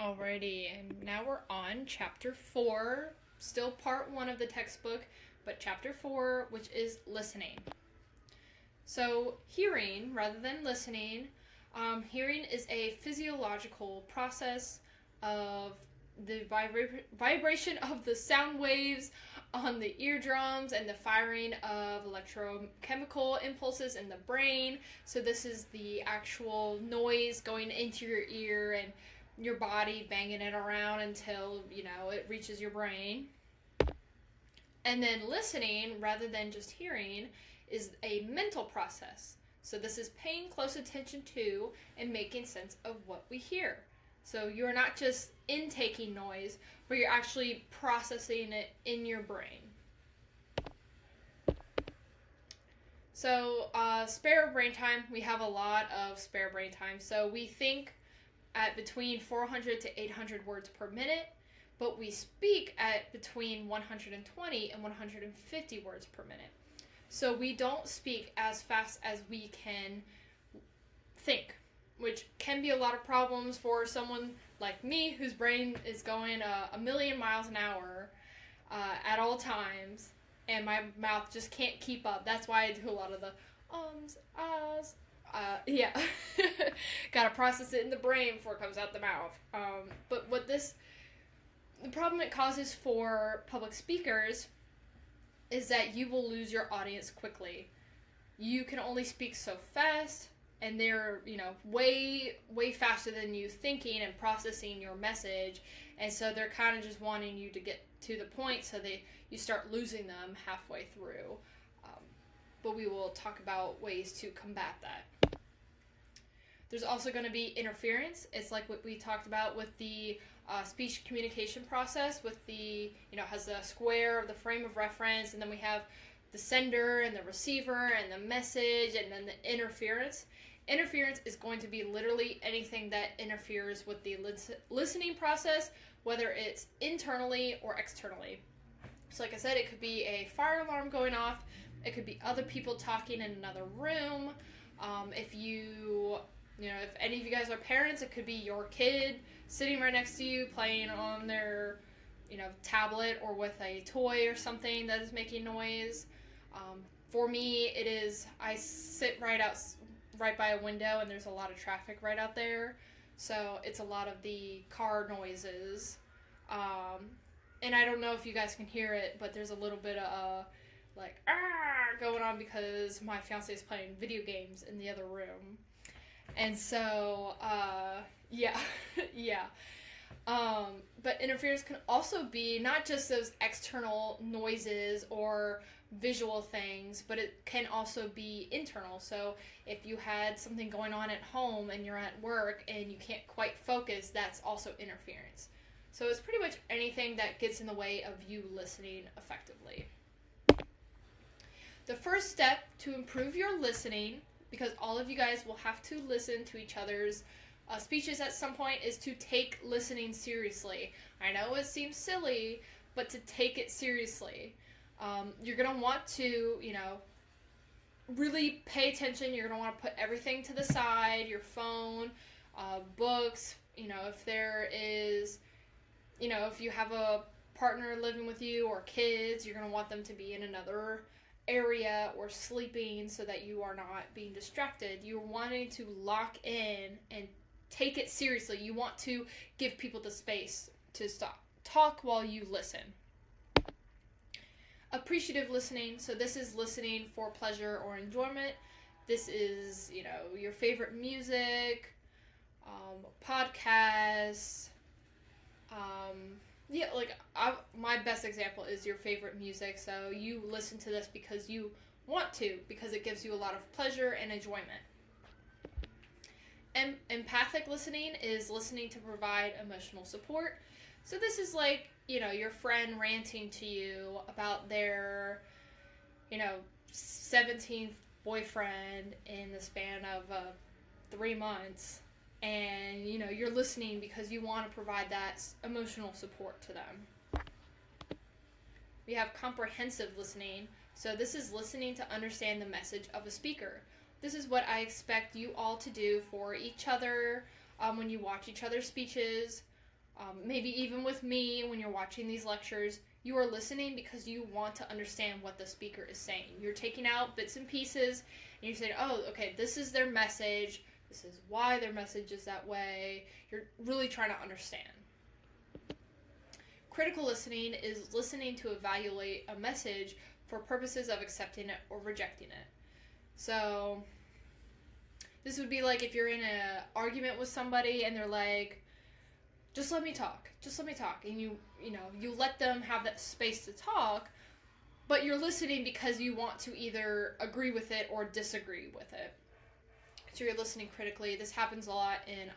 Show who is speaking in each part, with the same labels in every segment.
Speaker 1: Alrighty, and now we're on chapter 4, still part 1 of the textbook, but chapter 4, which is listening. So, hearing rather than listening, hearing is a physiological process of the vibration of the sound waves on the eardrums and the firing of electrochemical impulses in the brain. So, this is the actual noise going into your ear and your body banging it around until, it reaches your brain. And then listening, rather than just hearing, is a mental process. So this is paying close attention to and making sense of what we hear. So you're not just intaking noise, but you're actually processing it in your brain. So spare brain time, we have a lot of spare brain time. So we think at between 400 to 800 words per minute, but we speak at between 120 and 150 words per minute. So we don't speak as fast as we can think, which can be a lot of problems for someone like me whose brain is going a million miles an hour at all times, and my mouth just can't keep up. That's why I do a lot of the ums, ahs, yeah. Gotta process it in the brain before it comes out the mouth. But the problem it causes for public speakers is that you will lose your audience quickly. You can only speak so fast, and they're, way, way faster than you thinking and processing your message. And so they're kind of just wanting you to get to the point, so you start losing them halfway through. But we will talk about ways to combat that. There's also going to be interference. It's like what we talked about with the speech communication process with the, has the square of the frame of reference, and then we have the sender and the receiver and the message, and then the interference. Interference is going to be literally anything that interferes with the listening process, whether it's internally or externally. So like I said, it could be a fire alarm going off. It could be other people talking in another room. If any of you guys are parents, it could be your kid sitting right next to you playing on their, tablet or with a toy or something that is making noise. For me, it is, I sit right by a window, and there's a lot of traffic right out there. So it's a lot of the car noises. And I don't know if you guys can hear it, but there's a little bit of going on because my fiance is playing video games in the other room. And so, yeah. But interference can also be not just those external noises or visual things, but it can also be internal. So if you had something going on at home and you're at work and you can't quite focus, that's also interference. So it's pretty much anything that gets in the way of you listening effectively. The first step to improve your listening, because all of you guys will have to listen to each other's speeches at some point, is to take listening seriously. I know it seems silly, but to take it seriously. You're going to want to, really pay attention. You're going to want to put everything to the side, your phone, books, if there is, if you have a partner living with you or kids, you're going to want them to be in another area or sleeping so that you are not being distracted. You're wanting to lock in and take it seriously. You want to give people the space to talk while you listen. Appreciative listening. So this is listening for pleasure or enjoyment. This is, your favorite music, podcasts. My best example is your favorite music. So you listen to this because you want to, because it gives you a lot of pleasure and enjoyment. Empathic listening is listening to provide emotional support. So this is like, your friend ranting to you about their, 17th boyfriend in the span of 3 months. And, you're listening because you want to provide that emotional support to them. We have comprehensive listening. So this is listening to understand the message of a speaker. This is what I expect you all to do for each other when you watch each other's speeches. Maybe even with me, when you're watching these lectures, you are listening because you want to understand what the speaker is saying. You're taking out bits and pieces, and you're saying, oh, okay, this is their message. This is why their message is that way. You're really trying to understand. Critical listening is listening to evaluate a message for purposes of accepting it or rejecting it. So, this would be like if you're in an argument with somebody and they're like, just let me talk. And you let them have that space to talk, but you're listening because you want to either agree with it or disagree with it. So you're listening critically. This happens a lot in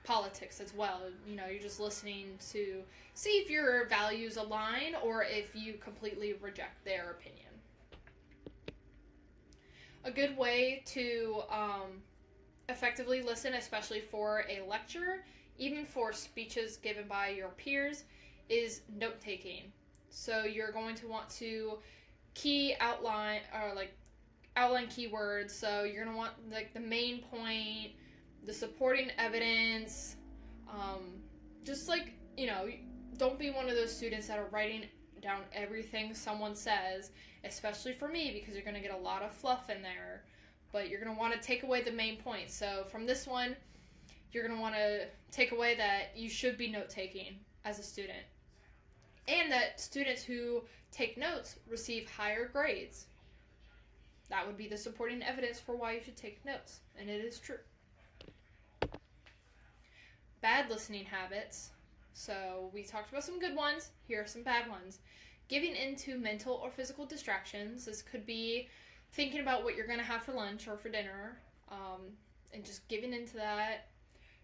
Speaker 1: politics as well. You're just listening to see if your values align or if you completely reject their opinion. A good way to effectively listen, especially for a lecture, even for speeches given by your peers, is note-taking. So you're going to want to outline keywords. So you're going to want the main point, the supporting evidence. Don't be one of those students that are writing down everything someone says, especially for me, because you're going to get a lot of fluff in there. But you're going to want to take away the main point. So from this one, you're going to want to take away that you should be note-taking as a student. And that students who take notes receive higher grades. That would be the supporting evidence for why you should take notes. And it is true. Bad listening habits. So we talked about some good ones. Here are some bad ones. Giving into mental or physical distractions. This could be thinking about what you're going to have for lunch or for dinner. And just giving into that.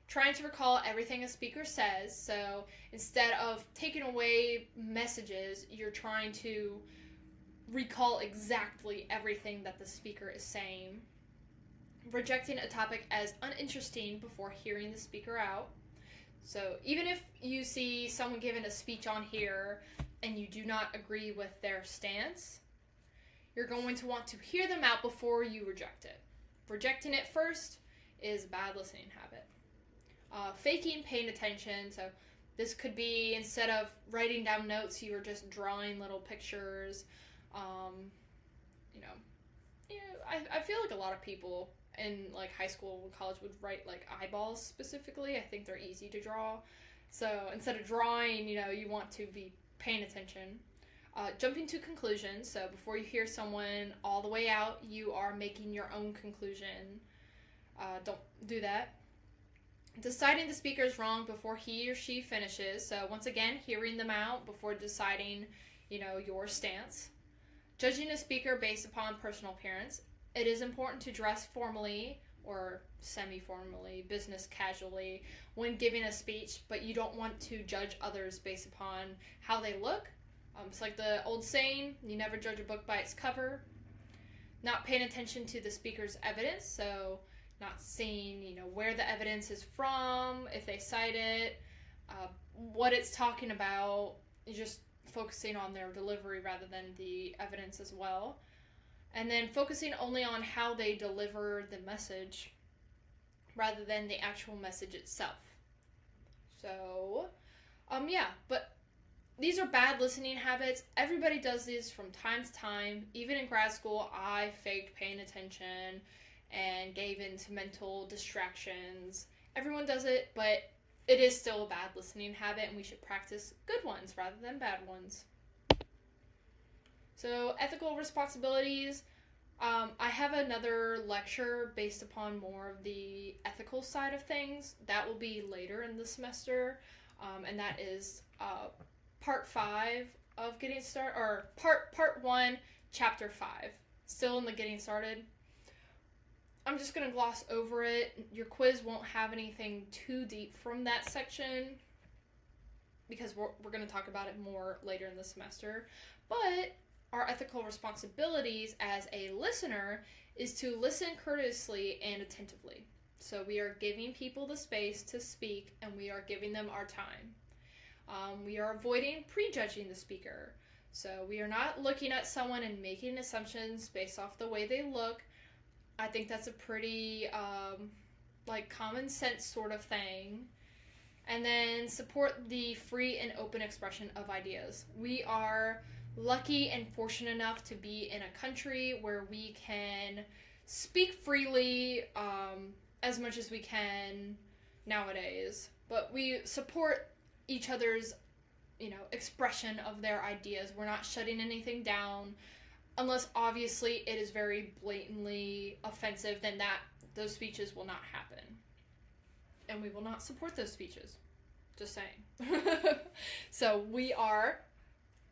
Speaker 1: Trying to recall everything a speaker says. So instead of taking away messages, you're trying to recall exactly everything that the speaker is saying. Rejecting a topic as uninteresting before hearing the speaker out. So even if you see someone giving a speech on here and you do not agree with their stance, you're going to want to hear them out before you reject it. Rejecting it first is a bad listening habit. Faking paying attention. So this could be, instead of writing down notes, you were just drawing little pictures. I feel like a lot of people in like high school and college would write like eyeballs specifically. I think they're easy to draw. So instead of drawing, you want to be paying attention. Jumping to conclusions. So before you hear someone all the way out, you are making your own conclusion. Don't do that. Deciding the speaker is wrong before he or she finishes. So once again, hearing them out before deciding, your stance. Judging a speaker based upon personal appearance. It is important to dress formally or semi-formally, business casually, when giving a speech, but you don't want to judge others based upon how they look. It's like the old saying, you never judge a book by its cover. Not paying attention to the speaker's evidence, so not seeing, where the evidence is from, if they cite it, what it's talking about, just focusing on their delivery rather than the evidence as well. And then focusing only on how they deliver the message rather than the actual message itself. So, but these are bad listening habits. Everybody does these from time to time. Even in grad school, I faked paying attention and gave in to mental distractions. Everyone does it, but it is still a bad listening habit, and we should practice good ones rather than bad ones. So, ethical responsibilities. I have another lecture based upon more of the ethical side of things. That will be later in the semester, and that is part 5 of Getting Started, or part 1, chapter 5. Still in the Getting Started. I'm just going to gloss over it. Your quiz won't have anything too deep from that section because we're going to talk about it more later in the semester. But our ethical responsibilities as a listener is to listen courteously and attentively. So we are giving people the space to speak, and we are giving them our time. We are avoiding prejudging the speaker. So we are not looking at someone and making assumptions based off the way they look. I think that's a pretty common sense sort of thing. And then support the free and open expression of ideas. We are lucky and fortunate enough to be in a country where we can speak freely as much as we can nowadays. But we support each other's, expression of their ideas. We're not shutting anything down. Unless obviously it is very blatantly offensive, then those speeches will not happen. And we will not support those speeches. Just saying. So we are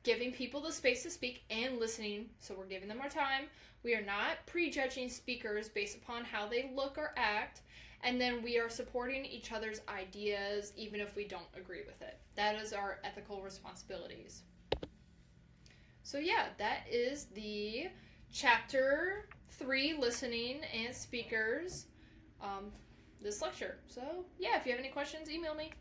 Speaker 1: giving people the space to speak and listening, so we're giving them our time. We are not prejudging speakers based upon how they look or act, and then we are supporting each other's ideas even if we don't agree with it. That is our ethical responsibilities. So yeah, that is the chapter 3, listening and speakers, this lecture. So yeah, if you have any questions, email me.